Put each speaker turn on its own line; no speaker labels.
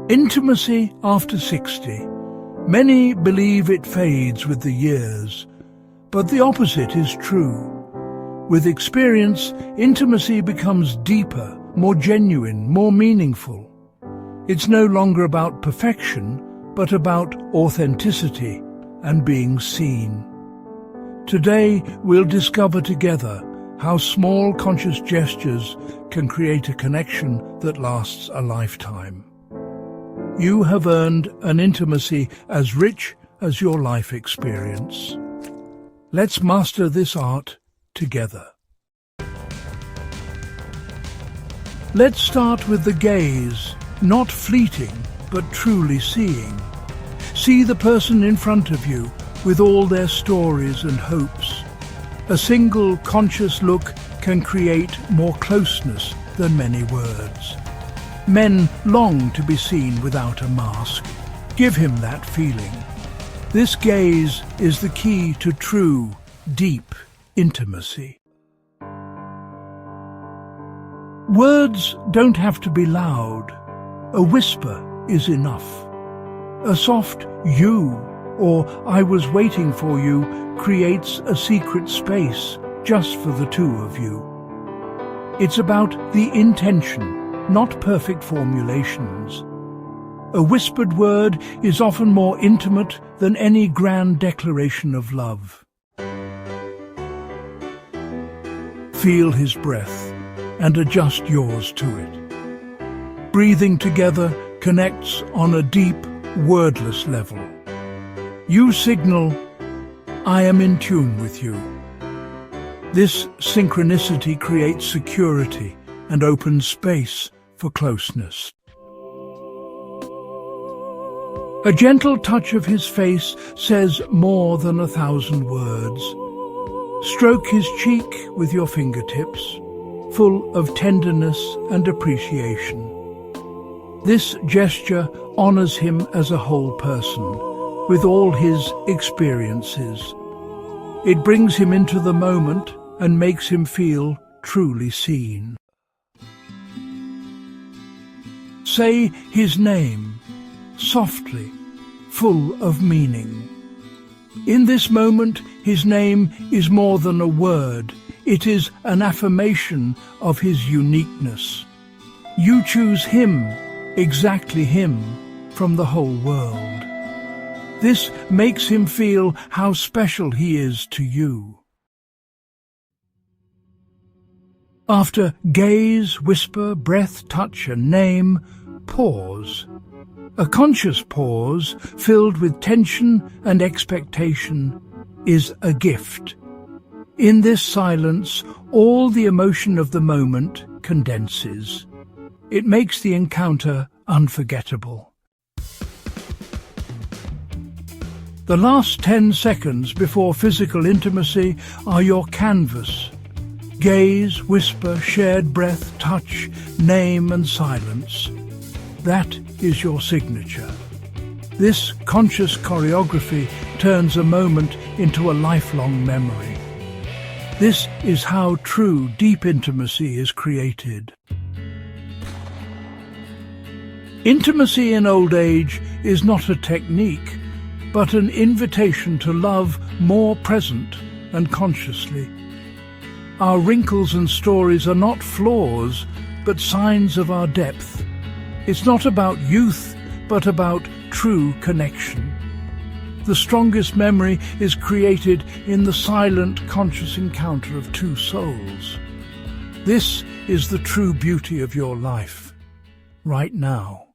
Intimacy after 60. Many believe it fades with the years, but the opposite is true. With experience, intimacy becomes deeper, more genuine, more meaningful. It's no longer about perfection, but about authenticity and being seen. Today, we'll discover together how small conscious gestures can create a connection that lasts a lifetime. You have earned an intimacy as rich as your life experience. Let's master this art together. Let's start with the gaze, not fleeting, but truly seeing. See the person in front of you with all their stories and hopes. A single conscious look can create more closeness than many words. Men long to be seen without a mask. Give him that feeling. This gaze is the key to true, deep intimacy. Words don't have to be loud. A whisper is enough. A soft "you" or "I was waiting for you" creates a secret space just for the two of you. It's about the intention, not perfect formulations. A whispered word is often more intimate than any grand declaration of love. Feel his breath and adjust yours to it. Breathing together connects on a deep, wordless level. You signal, "I am in tune with you." This synchronicity creates security and opens space for closeness. A gentle touch of his face says more than 1,000 words. Stroke his cheek with your fingertips, full of tenderness and appreciation. This gesture honors him as a whole person, with all his experiences. It brings him into the moment and makes him feel truly seen. Say his name, softly, full of meaning. In this moment, his name is more than a word. It is an affirmation of his uniqueness. You choose him, exactly him, from the whole world. This makes him feel how special he is to you. After gaze, whisper, breath, touch, and name, pause. A conscious pause, filled with tension and expectation, is a gift. In this silence, all the emotion of the moment condenses. It makes the encounter unforgettable. The last 10 seconds before physical intimacy are your canvas. Gaze, whisper, shared breath, touch, name and silence. That is your signature. This conscious choreography turns a moment into a lifelong memory. This is how true, deep intimacy is created. Intimacy in old age is not a technique, but an invitation to love more present and consciously. Our wrinkles and stories are not flaws, but signs of our depth. It's not about youth, but about true connection. The strongest memory is created in the silent, conscious encounter of two souls. This is the true beauty of your life, right now.